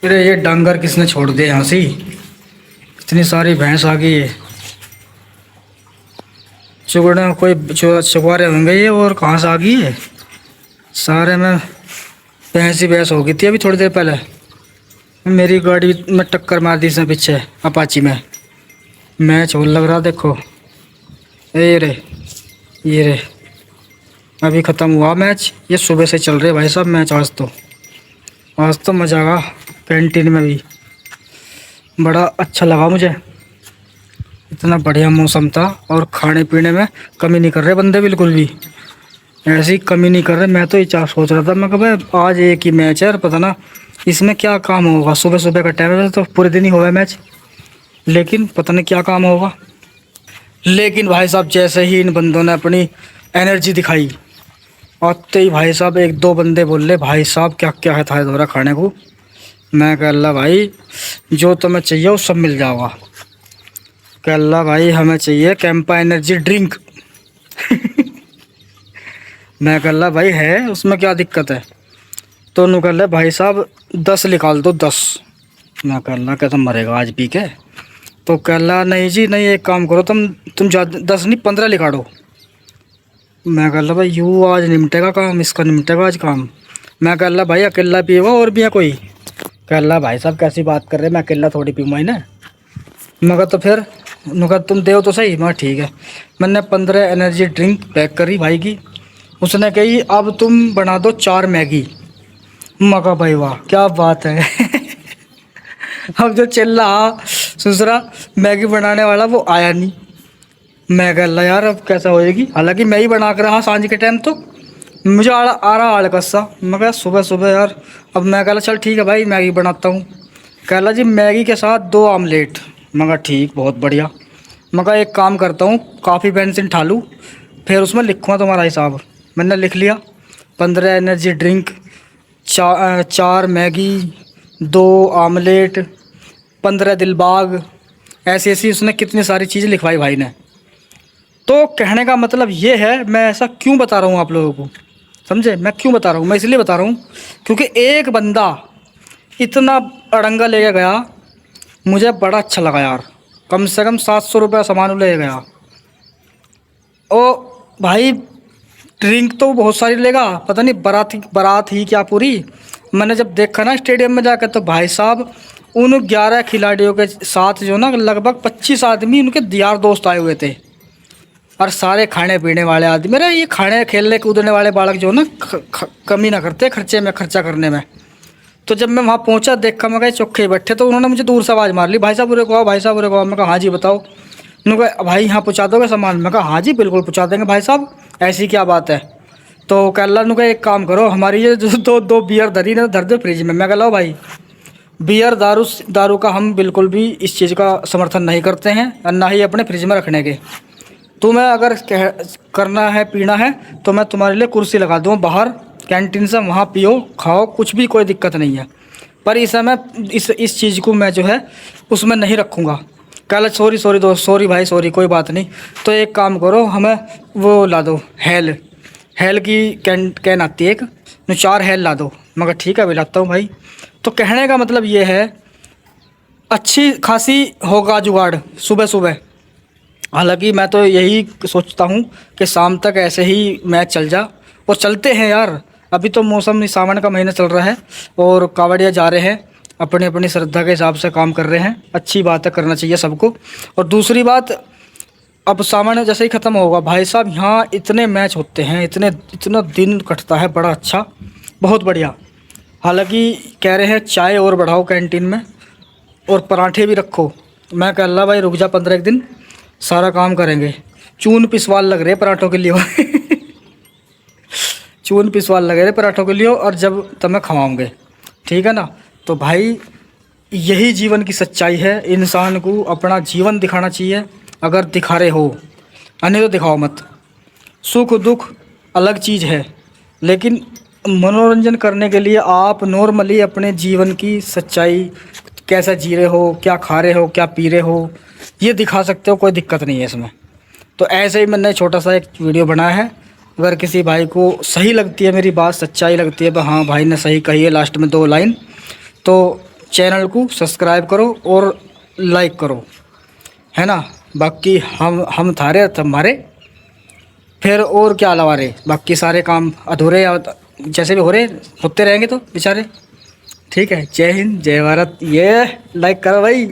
अरे ये डांगर किसने छोड़ दिया यहाँ से? इतनी सारी भैंस आ गई है। चुगड़े कोई चुगवारे होंगे ये, और कहाँ से आ गई है? सारे में भैंस ही भैंस हो गई थी अभी थोड़ी देर पहले। मेरी गाड़ी में टक्कर मार दी इसने पीछे अपाची में। मैच हो लग रहा देखो। ये रे अभी ख़त्म हुआ मैच। ये सुबह से चल रहे भाई साहब मैच। आज तो मज़ा आया। कैंटीन में भी बड़ा अच्छा लगा मुझे। इतना बढ़िया मौसम था और खाने पीने में कमी नहीं कर रहे बंदे बिल्कुल भी। ऐसी कमी नहीं कर रहे। मैं तो ये सोच रहा था, मैं कहा भाई आज एक ही मैच है और पता ना इसमें क्या काम होगा। सुबह सुबह का टाइम है तो पूरे दिन ही होगा मैच, लेकिन पता नहीं क्या काम होगा। लेकिन भाई साहब जैसे ही इन बंदों ने अपनी एनर्जी दिखाई, आते ही भाई साहब एक दो बंदे बोल रहे भाई साहब क्या क्या है थाली दोहरा खाने को। मैं कह अल्लाह भाई जो तुम्हें चाहिए वो सब मिल जाएगा। कह अल्लाह भाई हमें चाहिए कैंपा एनर्जी ड्रिंक। मैं कह अल्लाह भाई है उसमें क्या दिक्कत है? तो उन्होंने कह भाई साहब 10 निकाल दो 10। मैं कह अल्लाह कैसा मरेगा आज पी के? तो कह अल्लाह नहीं जी नहीं, एक काम करो तुम ज़्यादा 10 नहीं 15 लिखा दो। मैं कह अल्लाह भाई यूँ आज निमटेगा काम, इसका निमटेगा आज काम। मैं कह अल्लाह भाई अकेला पिएगा और भी है कोई? कह अल्लाह भाई साहब कैसी बात कर रहे, मैं अकेला थोड़ी पीऊँगा ही ना। मगर तो फिर मगर तुम दे तो सही। मैं ठीक है। मैंने 15 एनर्जी ड्रिंक पैक करी भाई की। उसने कही अब तुम बना दो 4 मैगी। मगा भाई वाह क्या बात है। अब जो चिल्ला दूसरा मैगी बनाने वाला वो आया नहीं। मैं कह ला यार अब कैसा होएगी, हालांकि मैं ही बना कर रहा सांझ के टाइम। तो मुझे आ रहा आलकस सा। मैं कहा सुबह सुबह यार। अब मैं कह चल ठीक है भाई मैगी बनाता हूँ। कह ला जी मैगी के साथ 2 आमलेट। मैं कहा ठीक बहुत बढ़िया। मैं कहा एक काम करता हूँ काफ़ी पेंसिल ठालूँ फिर उसमें लिखूँगा तुम्हारा हिसाब। मैंने लिख लिया 15 energy drink, 4 Maggi, 2 omelette, 15 Dilbagh, ऐसी ऐसी उसने कितनी सारी चीज़ें लिखवाई भाई ने। तो कहने का मतलब ये है, मैं ऐसा क्यों बता रहा हूँ आप लोगों को, समझे? मैं क्यों बता रहा हूँ? मैं इसलिए बता रहा हूँ क्योंकि एक बंदा इतना अड़ंगा लेके गया, मुझे बड़ा अच्छा लगा यार। कम से कम 700 रुपये सामान ले गया। ओ भाई ड्रिंक तो बहुत सारी लेगा, पता नहीं बारात ही क्या पूरी। मैंने जब देखा ना स्टेडियम में जाकर तो भाई साहब उन 11 खिलाड़ियों के साथ जो ना लगभग 25 आदमी उनके यार दोस्त आए हुए थे, और सारे खाने पीने वाले आदमी। मेरा ये खाने खेलने कूदने वाले बालक जो ना कमी ना करते खर्चे में, खर्चा करने में। तो जब मैं वहाँ पहुँचा देखा मैं कहा चौखे बैठे, तो उन्होंने मुझे दूर से आवाज़ मार ली भाई साहब बुरे को आओ, भाई साहब बुरे को आओ। मैं कहा हाँ जी बताओ। उन्होंने कहा भाई यहाँ पहुँचा दोगे सामान? मैं कहा हाँ जी बिल्कुल पहुँचा देंगे भाई साहब, ऐसी क्या बात है। तो कह अल्लाह ने कहा एक काम करो हमारी ये जो दो बियर धरी ना धर दो फ्रिज में। मैं कह लो भाई बियर दारू का हम बिल्कुल भी इस चीज़ का समर्थन नहीं करते हैं और ना ही अपने फ्रिज में रखने के। तुम्हें अगर करना है पीना है तो मैं तुम्हारे लिए कुर्सी लगा दूँ बाहर कैंटीन से, वहाँ पियो खाओ कुछ भी, कोई दिक्कत नहीं है। पर इस समय इस चीज़ को मैं जो है उसमें नहीं रखूँगा। कल सॉरी दोस्त, सॉरी भाई सॉरी, कोई बात नहीं। तो एक काम करो हमें वो ला दो हेल की कैन आती है एक, 4 हेल ला दो। मगर ठीक है अभी लाता हूँ भाई। तो कहने का मतलब ये है अच्छी खासी होगा जुगाड़ सुबह सुबह। हालांकि मैं तो यही सोचता हूँ कि शाम तक ऐसे ही मैच चल जा, और चलते हैं यार। अभी तो मौसम सावन का महीना चल रहा है और कावड़िया जा रहे हैं अपनी अपनी श्रद्धा के हिसाब से काम कर रहे हैं। अच्छी बात है, करना चाहिए सबको। और दूसरी बात अब सावन जैसे ही ख़त्म होगा भाई साहब यहाँ इतने मैच होते हैं, इतना दिन कटता है, बड़ा अच्छा बहुत बढ़िया। हालांकि कह रहे हैं चाय और बढ़ाओ कैंटीन में और पराठे भी रखो। मैं कह अल्लाह भाई रुक जा 15 एक दिन, सारा काम करेंगे। चून पिसवाल लग रहे पराठों के लिए। चून पिसवाल लग रहे पराठों के लिए, और जब तुम्हें खवाऊँगे ठीक है ना। तो भाई यही जीवन की सच्चाई है, इंसान को अपना जीवन दिखाना चाहिए अगर दिखा रहे हो, अन्य तो दिखाओ मत। सुख दुख अलग चीज़ है, लेकिन मनोरंजन करने के लिए आप नॉर्मली अपने जीवन की सच्चाई कैसा जी रहे हो, क्या खा रहे हो, क्या पी रहे हो, ये दिखा सकते हो, कोई दिक्कत नहीं है इसमें। तो ऐसे ही मैंने छोटा सा एक वीडियो बनाया है। अगर किसी भाई को सही लगती है मेरी बात, सच्चाई लगती है हाँ भाई ने सही कही है लास्ट में 2 लाइन, तो चैनल को सब्सक्राइब करो और लाइक करो, है ना। बाकी हम थारे तुम्हारे, फिर और क्या लगा रहे, बाकी सारे काम अधूरे जैसे भी हो रहे होते रहेंगे तो बेचारे। ठीक है, जय हिंद जय भारत। ये लाइक करो भाई।